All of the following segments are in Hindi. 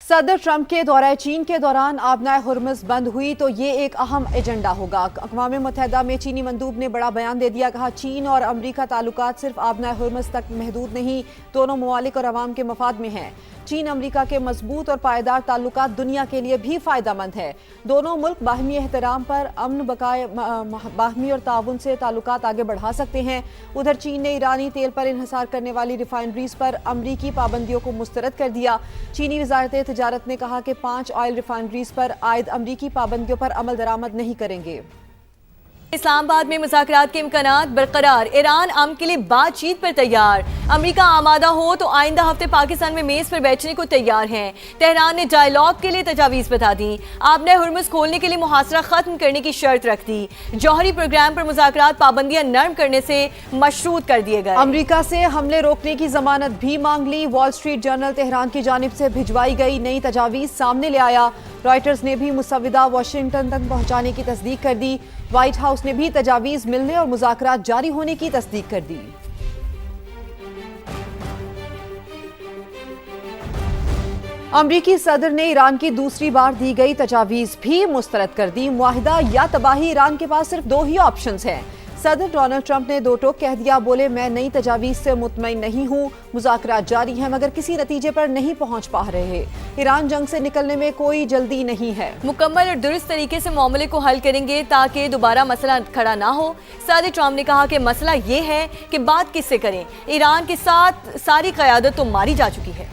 सदर ट्रंप के दौरे चीन के दौरान आबनाए हुर्मुज़ बंद हुई तो ये एक अहम एजेंडा होगा। अक़वाम मुत्तहिदा में चीनी मंदूब ने बड़ा बयान दे दिया। कहा, चीन और अमरीका ताल्लुकात सिर्फ आबनाए हुर्मुज़ तक महदूद नहीं, दोनों ममालिक और अवाम के मफाद में हैं। चीन अमरीका के मजबूत और पायदार ताल्लुकात दुनिया के लिए भी फ़ायदेमंद है। दोनों मुल्क बाहमी एहतराम पर अमन बकाए बाहमी और ताउन से ताल्लुकात आगे बढ़ा सकते हैं। उधर चीन ने ईरानी तेल पर इन्हिसार करने वाली रिफाइनरीज पर अमरीकी पाबंदियों को मुस्तरद कर दिया। चीनी वजारत तिजारत ने कहा कि 5 ऑयल रिफाइनरीज पर आयद अमरीकी पाबंदियों पर अमल दरामद नहीं करेंगे। इस्लामाबाद में मुज़ाकरात के इम्कानात बरकरार, ईरान अमन के लिए बातचीत पर तैयार। अमरीका आमादा हो तो आइंदा हफ्ते पाकिस्तान में मेज पर बैठने को तैयार है। तेहरान ने डायलॉग के लिए तजावीज़ बता दी। आबने हुर्मुज़ खोलने के लिए मुहासरा खत्म करने की शर्त रख दी। जौहरी प्रोग्राम पर मुज़ाकरात पाबंदियां नरम करने से मशरूत कर दिए गए। अमरीका से हमले रोकने की जमानत भी मांग ली। वॉल स्ट्रीट जर्नल तेहरान की जानिब से भिजवाई गई नई तजावीज़ सामने ले आया। रॉयटर्स ने भी मुसविदा वाशिंगटन तक पहुंचाने की तस्दीक कर दी। व्हाइट हाउस ने भी तजावीज़ मिलने और मुज़ाकरात जारी होने की तस्दीक कर दी। अमरीकी सदर ने ईरान की दूसरी बार दी गई तजावीज़ भी मुस्तरद कर दी। मुआहिदा या तबाही, ईरान के पास सिर्फ 2 ही ऑप्शंस हैं। सदर डोनाल्ड ट्रंप ने 2 टोक कह दिया। बोले, मैं नई तजावीज़ से मुतमईन नहीं हूँ। मुज़ाकरात जारी हैं मगर किसी नतीजे पर नहीं पहुँच पा रहे। ईरान जंग से निकलने में कोई जल्दी नहीं है। मुकम्मल और दुरुस्त तरीके से मामले को हल करेंगे ताकि दोबारा मसला खड़ा ना हो। सदर ट्रंप ने कहा कि मसला ये है कि बात किससे करें। ईरान के साथ सारी क़यादत तो मारी जा चुकी है।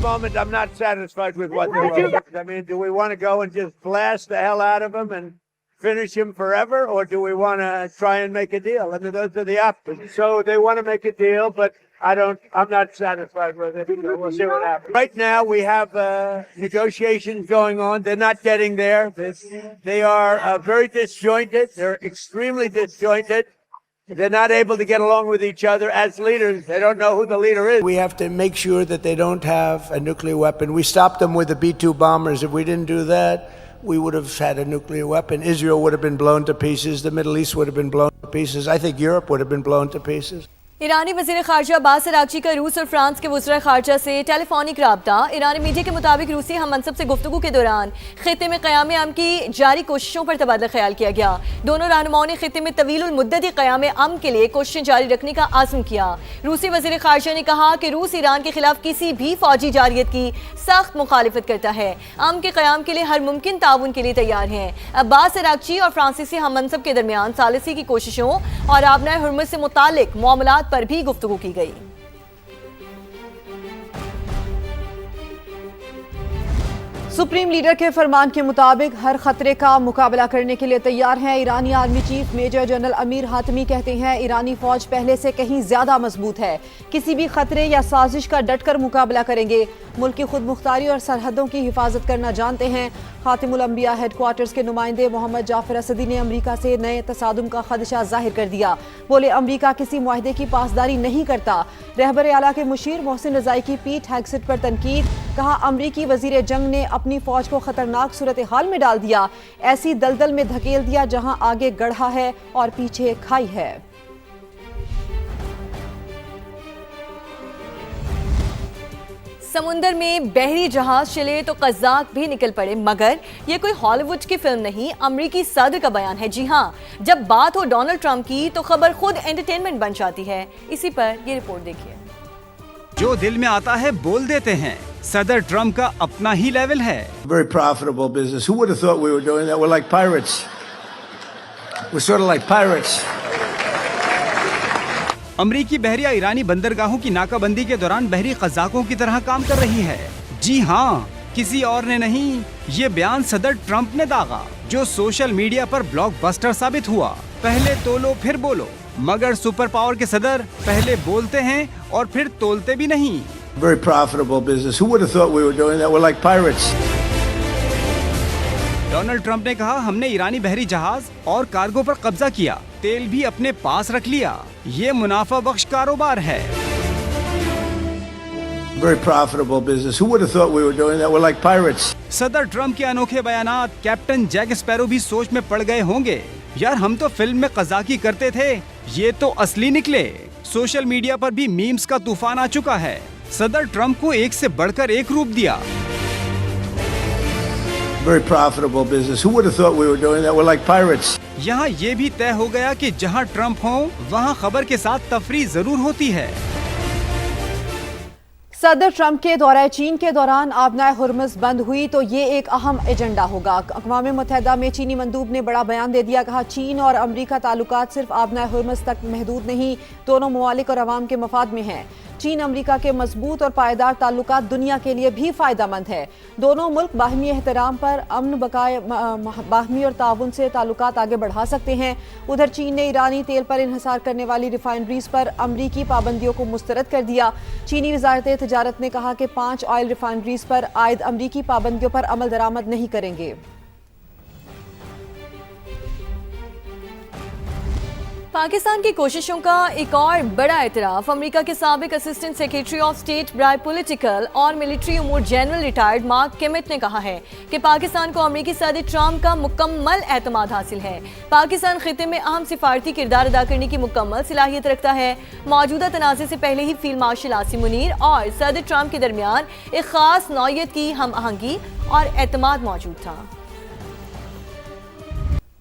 Moment, I'm not satisfied with what they wrote. I mean, do we want to go and just blast the hell out of him and finish him forever, or do we want to try and make a deal? I mean, those are the options. So they want to make a deal, but I'm not satisfied with it. So we'll see what happens. Right now, we have negotiations going on. They're not getting there. They are very disjointed. They're extremely disjointed. They're not able to get along with each other as leaders. They don't know who the leader is. We have to make sure that they don't have a nuclear weapon. We stopped them with the B-2 bombers. If we didn't do that, we would have had a nuclear weapon. Israel would have been blown to pieces. The Middle East would have been blown to pieces. I think Europe would have been blown to pieces. ईरानी वज़ीर ख़ारजा अब्बास अराग़ची का रूस और फ्रांस के वज़ीर ख़ारजा से टेलीफोनिक राब्ता। ईरानी मीडिया के मुताबिक रूसी हम मनसब से गुफ्तगू के दौरान ख़ित्ते में क़याम अमन की जारी कोशिशों पर तबादला ख्याल किया गया। दोनों रहनुमाओं ने ख़ित्ते में तवीलुल मुद्दती क़याम अमन के लिए कोशिशें जारी रखने का आज़म किया। रूसी वज़ीर ख़ारजा ने कहा कि रूस ईरान के खिलाफ किसी भी फ़ौजी जारियत की सख्त मुखालिफत करता है। अमन के क़याम के लिए हर मुमकिन ताउन के लिए तैयार हैं। अब्बास अराग़ची और फ्रांसीसी हम मनसब के दरमियान सालिसी की कोशिशों और आबनाए हुर्मुज़ से मुतालिक मामलात पर भी गुफ्तगू की गई। सुप्रीम लीडर के फरमान के मुताबिक हर खतरे का मुकाबला करने के लिए तैयार हैं। ईरानी army chief major general Amir Hatami कहते हैं, ईरानी फौज पहले से कहीं ज्यादा मजबूत है। किसी भी खतरे या साजिश का डटकर मुकाबला करेंगे। मुल्क की खुद मुख्तारी और सरहदों की हिफाजत करना जानते हैं। खातिमुल अंबिया हेडक्वार्टर्स के नुमाइंदे मोहम्मद जाफर असदी ने अमरीका से नए तसादुम का खदशा जाहिर कर दिया। बोले, अमरीका किसी मुआहदे की पासदारी नहीं करता। रहबर आला के मुशीर मोहसिन रजाई की पीट हेग्सिट पर तनकीद। कहा, अमरीकी वजीर जंग ने अपनी फौज को खतरनाक सूरत हाल में डाल दिया। ऐसी दलदल में धकेल दिया जहां आगे गढ़ा है और पीछे खाई है। समुंदर में बहरी जहाज चले तो कज़ाक भी निकल पड़े, मगर ये कोई हॉलीवुड की फिल्म नहीं, अमरीकी सदर का बयान है। जी हाँ, जब बात हो डोनाल्ड ट्रंप की तो खबर खुद एंटरटेनमेंट बन जाती है। इसी पर ये रिपोर्ट देखिए। जो दिल में आता है बोल देते हैं, सदर ट्रंप का अपना ही लेवल है। Very profitable business. Who would have thought we were doing that? We're like pirates. We're sort of like pirates. अमरीकी बहरिया ईरानी बंदरगाहों की नाकाबंदी के दौरान बहरी कज़ाकों की तरह काम कर रही है। जी हाँ, किसी और ने नहीं, ये बयान सदर ट्रंप ने दागा, जो सोशल मीडिया पर ब्लॉकबस्टर साबित हुआ। पहले तोलो फिर बोलो, मगर सुपर पावर के सदर पहले बोलते हैं और फिर तोलते भी नहीं। Very profitable business. Who would have thought we were doing that? We're like pirates. Donald Trump ने कहा, हमने ईरानी बहरी जहाज और कार्गो पर कब्जा किया, तेल भी अपने पास रख लिया। ये मुनाफा बख्श कारोबार है। Very profitable business. Who would have thought we were doing that? We're like pirates. सदर ट्रंप के अनोखे बयानात कैप्टन जैक स्पैरो भी सोच में पड़ गए होंगे। यार, हम तो फिल्म में कज़ाकी करते थे, ये तो असली निकले। सोशल मीडिया पर भी मीम्स का तूफान आ चुका है। सदर ट्रंप को एक से बढ़कर एक रूप दिया। Very profitable business. Who would have thought we were doing that? We're like pirates. यहाँ ये भी तय हो गया कि जहाँ ट्रंप हो वहाँ खबर के साथ तफरीह जरूर होती है। सदर ट्रंप के दौरे चीन के दौरान आबनाए हुर्मुज़ बंद हुई तो ये एक अहम एजेंडा होगा। अक़वाम मुत्तहिदा में चीनी मंदूब ने बड़ा बयान दे दिया। कहा चीन और अमरीका ताल्लुकात सिर्फ आबनाए हुर्मुज़ तक महदूद नहीं, दोनों ममालिक और अवाम के मफाद में हैं। चीन अमरीका के मजबूत और पायदार ताल्लुकात दुनिया के लिए भी फ़ायदेमंद है। दोनों मुल्क बाहमी एहतराम पर अमन बकाए बाहमी और ताउन से ताल्लुकात आगे बढ़ा सकते हैं। उधर चीन ने ईरानी तेल पर इन्हिसार करने वाली रिफाइनरीज पर अमरीकी पाबंदियों को मुस्तरद कर दिया। चीनी वजारत तिजारत ने कहा कि 5 ऑयल रिफाइनरीज पर आयद अमरीकी पाबंदियों पर अमल दरामद नहीं करेंगे। पाकिस्तान की कोशिशों का एक और बड़ा एतराफ अमेरिका के साबिक असिस्टेंट सेक्रेटरी ऑफ स्टेट ब्राय पॉलिटिकल और मिलिट्री उमूर जनरल रिटायर्ड मार्क किमिट ने कहा है कि पाकिस्तान को अमेरिकी सदर ट्रंप का मुकम्मल एतमाद हासिल है। पाकिस्तान खिते में अहम सिफारती किरदार अदा करने की मुकम्मल सलाहियत रखता है। मौजूदा तनाज़े से पहले ही फील्ड मार्शल आसिम मुनीर और सदर ट्रंप के दरमियान एक खास नौयत की हम आहंगी और एतमाद मौजूद था।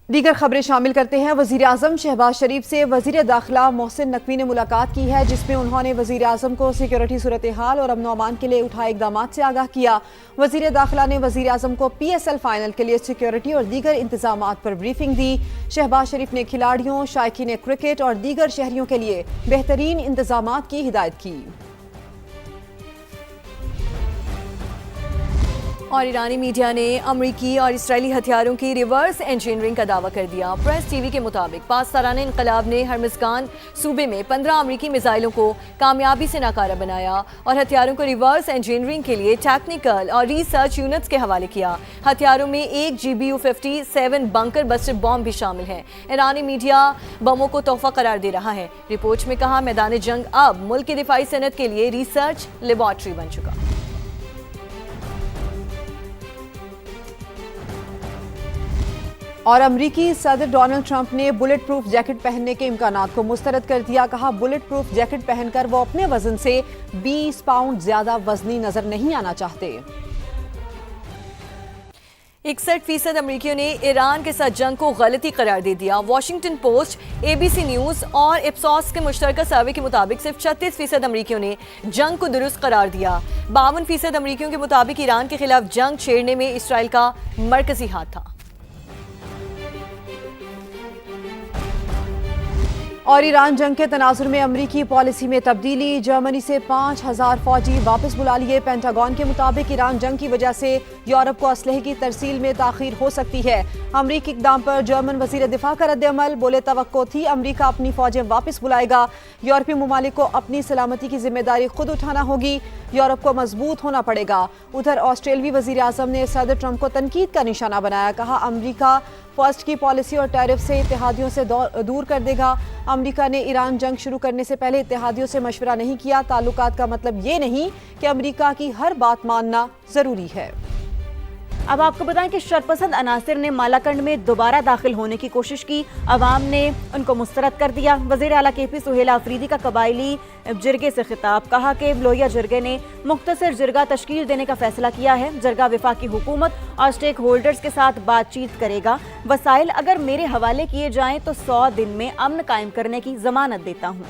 दीगर खबरें शामिल करते हैं। वज़ीर आज़म शहबाज शरीफ से वज़ीर दाखिला मोहसिन नकवी ने मुलाकात की है, जिसमें उन्होंने वज़ीर आज़म को सिक्योरिटी सूरत हाल और अमन अमान के लिए उठाए इक़दाम से आगाह किया। वज़ीर दाखिला ने वज़ीर आज़म को PSL फाइनल के लिए सिक्योरिटी और दीगर इंतजामात पर ब्रीफिंग दी। शहबाज शरीफ ने खिलाड़ियों, शायकीन क्रिकेट और दीगर शहरियों के लिए बेहतरीन इंतजामात की हिदायत की। और ईरानी मीडिया ने अमरीकी और इसराइली हथियारों की रिवर्स इंजीनियरिंग का दावा कर दिया। प्रेस टीवी के मुताबिक पासदाराने इनकलाब ने हर्मज़गान सूबे में 15 अमरीकी मिसाइलों को कामयाबी से नाकारा बनाया और हथियारों को रिवर्स इंजीनियरिंग के लिए टेक्निकल और रिसर्च यूनिट्स के हवाले किया। हथियारों में एक GBU-57 बंकर बस्टर बॉम्ब भी शामिल है। ईरानी मीडिया बमों को तोहफा करार दे रहा है। रिपोर्ट में कहा मैदान जंग अब मुल्क की दिफाई सनत के लिए रिसर्च लेबॉर्ट्री बन चुका। और अमरीकी सदर डोनाल्ड ट्रंप ने बुलेट प्रूफ जैकेट पहनने के इम्कानात को मुस्तरद कर दिया। कहा बुलेट प्रूफ जैकेट पहनकर वो अपने वजन से 20 पाउंड ज्यादा वजनी नजर नहीं आना चाहते। 61% अमरीकियों ने ईरान के साथ जंग को गलती करार दे दिया। वॉशिंगटन पोस्ट, ABC न्यूज और इप्सॉस के मुश्तरका सर्वे के मुताबिक सिर्फ 36% अमरीकियों ने जंग को दुरुस्त करार दिया। 52% अमरीकियों के मुताबिक ईरान के खिलाफ जंग छेड़ने में इसराइल का मरकजी हाथ था। और ईरान जंग के तनाजुर में अमरीकी पॉलिसी में तब्दीली। जर्मनी से 5000 फौजी वापस बुला लिए। पेंटागन के मुताबिक ईरान जंग की वजह से यूरोप को असलहे की तरसील में ताखीर हो सकती है। अमरीकी इक़दाम पर जर्मन वज़ीर दिफा का रद्द-ए-अमल। बोले तवक्को थी अमरीका अपनी फौजें वापस बुलाएगा। यूरोपीय ममालिक को अपनी सलामती की जिम्मेदारी खुद उठाना होगी। यूरोप को मजबूत होना पड़ेगा। उधर ऑस्ट्रेलियाई वज़ीर आज़म ने सदर ट्रंप को तनकीद का निशाना बनाया। कहा अमरीका फर्स्ट की पॉलिसी और टैरिफ से इत्तेहादियों से दूर कर देगा। अमरीका ने ईरान जंग शुरू करने से पहले इत्तेहादियों से मशवरा नहीं किया। ताल्लुकात का मतलब ये नहीं कि अमरीका की हर बात मानना जरूरी है। अब आपको बताएं कि शरपसंद अनासिर ने मालाकंड में दोबारा दाखिल होने की कोशिश की। अवाम ने उनको मुस्तरद कर दिया। वज़ीर आला KP सुहेल आफरीदी का कबायली जिरगे से खिताब। कहा कि लोहिया जिरगे ने मुख्तसर जिरगा तश्कील देने का फैसला किया है। जिरगा वफाकी हुकूमत और स्टेक होल्डर्स के साथ बातचीत करेगा। वसाइल अगर मेरे हवाले किए जाएं तो 100 दिन में अमन कायम करने की जमानत देता हूँ।